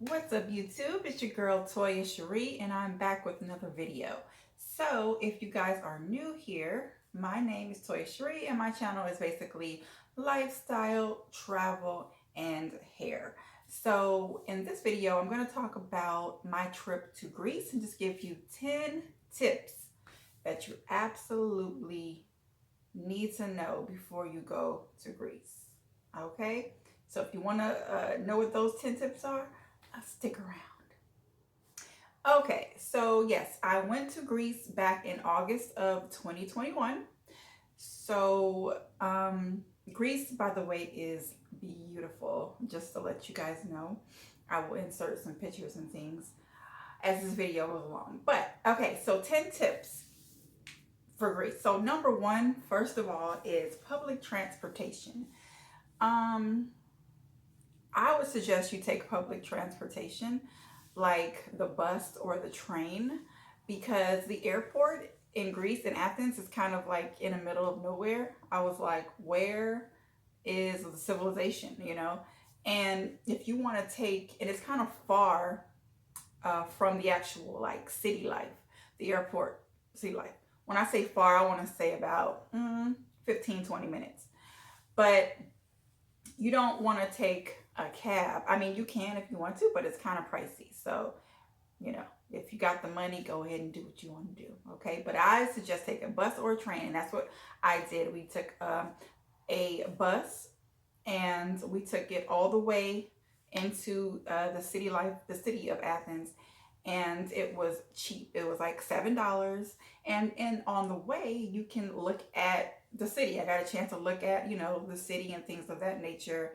What's up YouTube? It's your girl Toya Cherie and I'm back with another video. So if you guys are new here, my name is Toya Cherie and my channel is basically lifestyle, travel, and hair. So in this video, I'm going to talk about my trip to Greece and just give you 10 tips that you absolutely need to know before you go to Greece. Okay? So if you want to know what those 10 tips are, stick around. Okay, so yes, I went to Greece back in August of 2021. So, Greece, by the way, is beautiful. Just to let you guys know, I will insert some pictures and things as this video goes along. But okay, so 10 tips for Greece. So, number one, first of all, is public transportation. Um, I would suggest you take public transportation like the bus or the train because the airport in Greece in Athens is kind of like in the middle of nowhere. I was like, where is the civilization, you know? And if you want to take, and it's kind of far from the actual like city life, the airport city life. When I say far, I want to say about 15, 20 minutes. But you don't want to take a cab. I mean, you can if you want to, but it's kind of pricey. So, if you got the money, go ahead and do what you want to do. Okay. But I suggest take a bus or a train. And that's what I did. We took a bus and we took it all the way into the city of Athens. And it was cheap. It was like $7. And on the way, you can look at the city. I got a chance to look at, the city and things of that nature.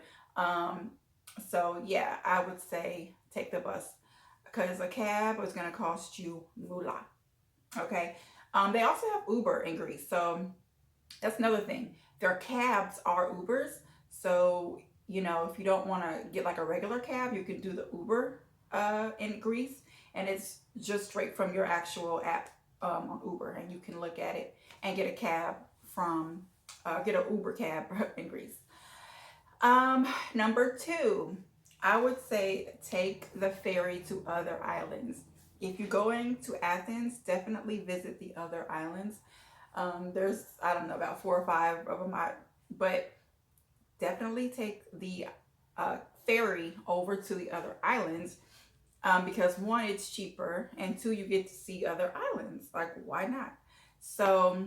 So yeah, I would say take the bus because a cab is going to cost you moolah. Okay. They also have Uber in Greece. So that's another thing. Their cabs are Ubers. So, if you don't want to get like a regular cab, you can do the Uber in Greece. And it's just straight from your actual app on Uber. And you can look at it and get a cab get an Uber cab in Greece. Number two, I would say take the ferry to other islands. If you're going to Athens, definitely visit the other islands. There's, I don't know, about 4 or 5 of them, but definitely take the ferry over to the other islands because one, it's cheaper, and two, you get to see other islands. Like, why not? So,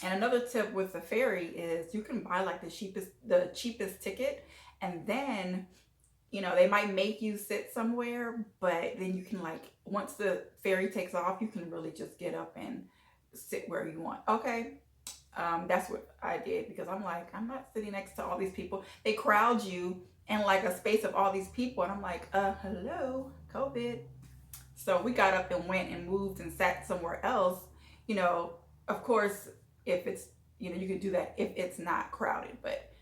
and another tip with the ferry is you can buy like the cheapest ticket, and then they might make you sit somewhere, but then you can like once the ferry takes off, you can really just get up and sit where you want. Okay. That's what I did because I'm like, I'm not sitting next to all these people. They crowd you in like a space of all these people, and I'm like, hello, COVID. So we got up and went and moved and sat somewhere else. You know, of course, if it's you can do that if it's not crowded. But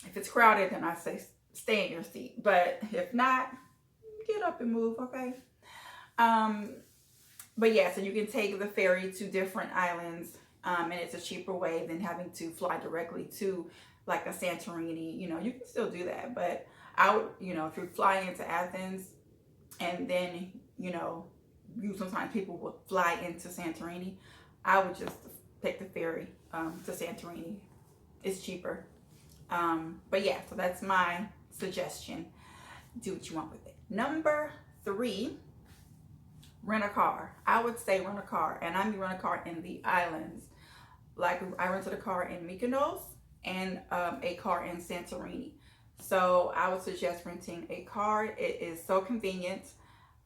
if it's crowded, then I say stay in your seat. But if not, get up and move. Okay. Um, but yeah, so you can take the ferry to different islands, and it's a cheaper way than having to fly directly to like a Santorini. You can still do that, but I would, if you're flying into Athens and then, sometimes people will fly into Santorini, I would just take the ferry to Santorini. It's cheaper. But yeah, so that's my suggestion. Do what you want with it. Number three, rent a car. I would say rent a car, and I mean rent a car in the islands. Like I rented a car in Mykonos and a car in Santorini. So I would suggest renting a car. It is so convenient.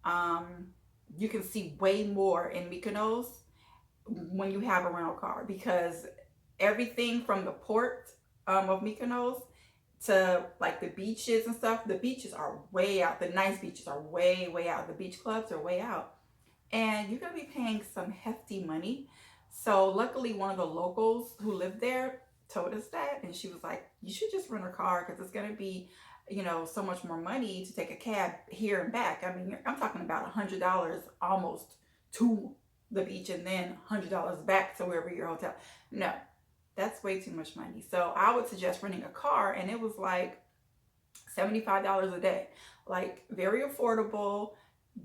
You can see way more in Mykonos when you have a rental car because everything from the port of Mykonos to like the beaches and stuff, the beaches are way out. The nice beaches are way, way out. The beach clubs are way out. And you're going to be paying some hefty money. So luckily one of the locals who lived there told us that, and she was like, you should just rent a car because it's going to be so much more money to take a cab here and back. I mean, I'm talking about $100 almost to the beach and then $100 back to wherever your hotel. No, that's way too much money. So I would suggest renting a car, and it was like $75 a day. Like, very affordable.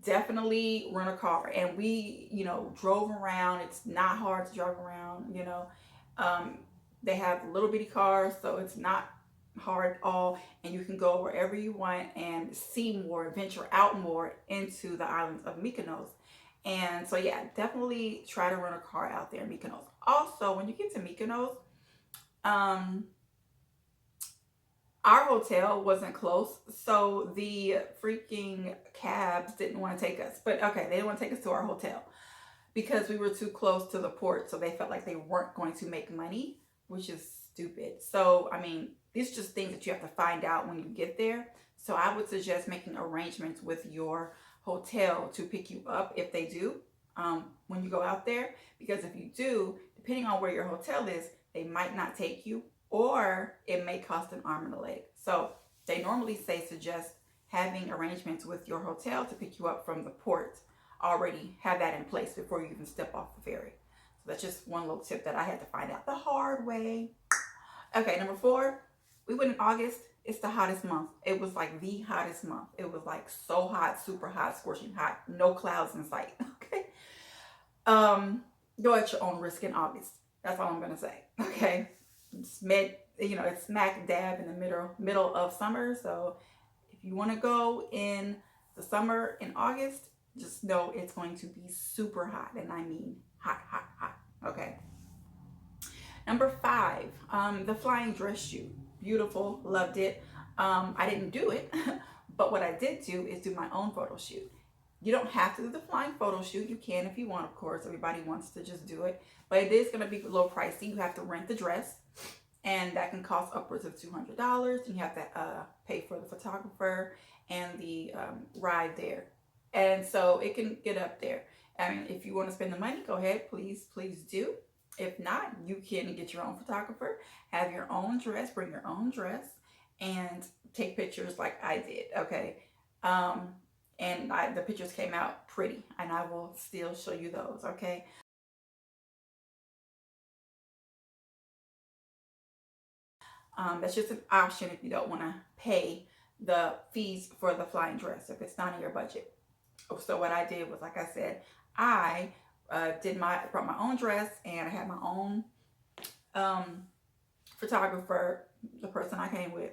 Definitely rent a car. And we, drove around. It's not hard to drive around. Um, they have little bitty cars, so it's not hard at all. And you can go wherever you want and see more, venture out more into the islands of Mykonos. And so, yeah, definitely try to rent a car out there in Mykonos. Also, when you get to Mykonos, um, our hotel wasn't close, so the freaking cabs didn't want to take us. But okay, they didn't want to take us to our hotel because we were too close to the port, so they felt like they weren't going to make money, which is stupid. So, I mean, these are just things that you have to find out when you get there. So I would suggest making arrangements with your hotel to pick you up if they do, when you go out there. Because if you do, depending on where your hotel is, they might not take you, or it may cost an arm and a leg. So they normally say suggest having arrangements with your hotel to pick you up from the port. Already have that in place before you even step off the ferry. So that's just one little tip that I had to find out the hard way. Okay, number 4, we went in August. It's the hottest month. It was like the hottest month. It was like so hot, super hot, scorching hot, no clouds in sight. Okay. Go at your own risk in August. That's all I'm gonna say. Okay. It's smack dab in the middle of summer. So if you want to go in the summer in August, just know it's going to be super hot, and I mean hot, hot, hot. Okay. Number 5, the flying dress shoot. Beautiful, loved it. I didn't do it, but what I did do is do my own photo shoot. You don't have to do the flying photo shoot. You can if you want, of course. Everybody wants to just do it, but it is going to be a little pricey. You have to rent the dress, and that can cost upwards of $200. And you have to pay for the photographer and the ride there, and so it can get up there. And if you want to spend the money, go ahead, please, please do. If not, you can get your own photographer, have your own dress, bring your own dress, and take pictures like I did. Okay. And the pictures came out pretty, and I will still show you those. Okay. That's just an option if you don't want to pay the fees for the flying dress if it's not in your budget. So what I did was, like I said, I brought my own dress, and I had my own photographer, the person I came with,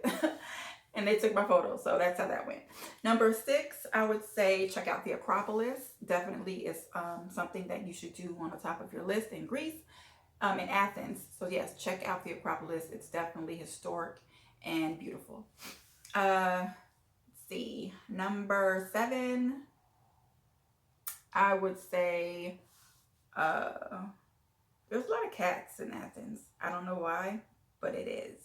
and they took my photos. So that's how that went. Number 6, I would say check out the Acropolis. Definitely is something that you should do on the top of your list in Greece, in Athens. So yes, check out the Acropolis. It's definitely historic and beautiful. Let's see, number 7, I would say there's a lot of cats in Athens. I don't know why, but it is.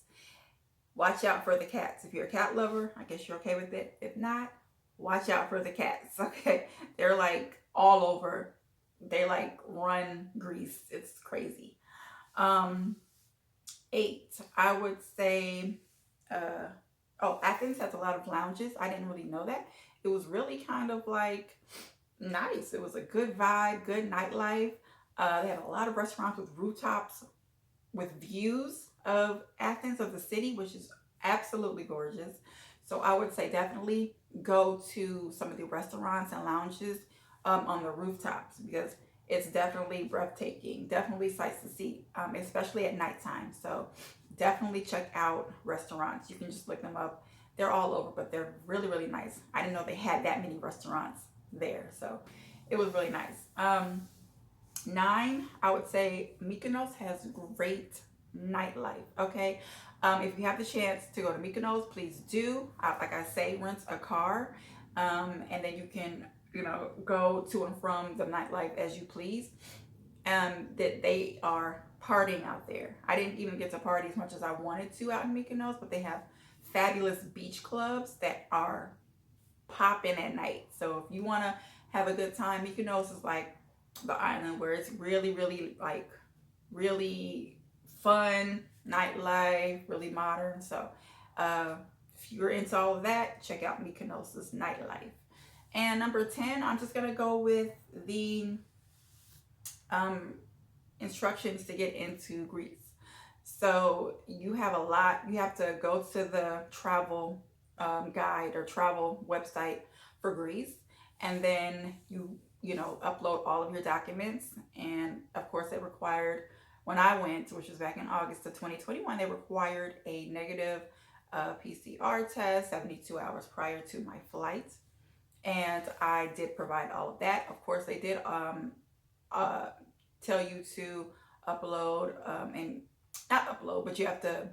Watch out for the cats. If you're a cat lover, I guess you're okay with it. If not, watch out for the cats. Okay, they're like all over. They like run Greece. It's crazy. 8, I would say. Athens has a lot of lounges. I didn't really know that. It was really kind of like nice. It was a good vibe, good nightlife. They have a lot of restaurants with rooftops with views of Athens, of the city, which is absolutely gorgeous. So I would say definitely go to some of the restaurants and lounges on the rooftops, because it's definitely breathtaking, definitely sights to see, especially at nighttime. So definitely check out restaurants. You can just look them up. They're all over, but they're really, really nice. I didn't know they had that many restaurants there. So it was really nice. 9, I would say Mykonos has great nightlife. Okay. If you have the chance to go to Mykonos, please do. Like I say, rent a car, and then you can, go to and from the nightlife as you please. That they are partying out there. I didn't even get to party as much as I wanted to out in Mykonos, but they have fabulous beach clubs that are popping at night. So if you want to have a good time, Mykonos is like the island where it's really, really like really fun nightlife, really modern. So if you're into all of that, check out Mykonos's nightlife. And number 10, I'm just gonna go with the instructions to get into Greece. So you have to go to the travel guide or travel website for Greece, and then you know upload all of your documents. And of course, it required, when I went, which was back in August of 2021, they required a negative PCR test 72 hours prior to my flight, and I did provide all of that. Of course, they did uh, tell you to upload and not upload, but you have to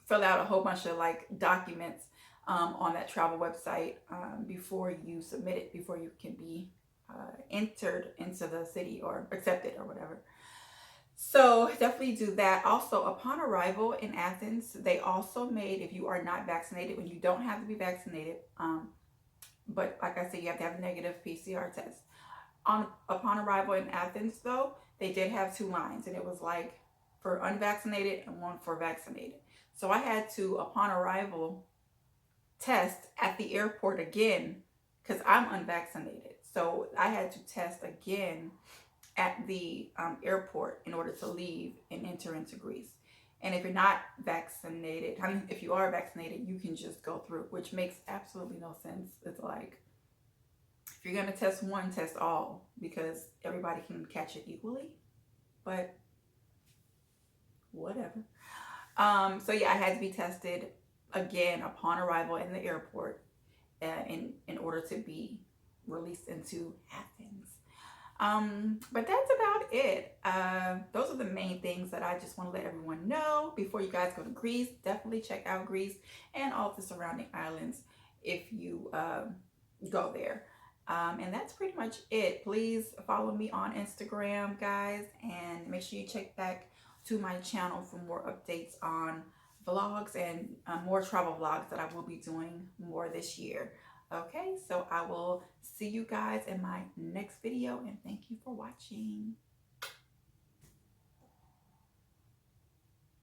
fill out a whole bunch of like documents on that travel website before you submit it, before you can be entered into the city or accepted or whatever. So definitely do that. Also, upon arrival in Athens, they also made, if you are not vaccinated, when you don't have to be vaccinated, but like I said, you have to have a negative PCR test. Upon arrival in Athens, though, they did have two lines, and it was like for unvaccinated and one for vaccinated. So I had to, upon arrival, test at the airport again because I'm unvaccinated. So I had to test again at the airport in order to leave and enter into Greece. And if you're not vaccinated, I mean, if you are vaccinated, you can just go through, which makes absolutely no sense. It's like, if you're going to test one, test all, because everybody can catch it equally. But whatever. So yeah, I had to be tested again upon arrival in the airport in order to be released into Athens. But that's about it. Those are the main things that I just want to let everyone know before you guys go to Greece. Definitely check out Greece and all the surrounding islands if you go there. And that's pretty much it. Please follow me on Instagram, guys, and make sure you check back to my channel for more updates on vlogs and more travel vlogs that I will be doing more this year. Okay, so I will see you guys in my next video, and thank you for watching.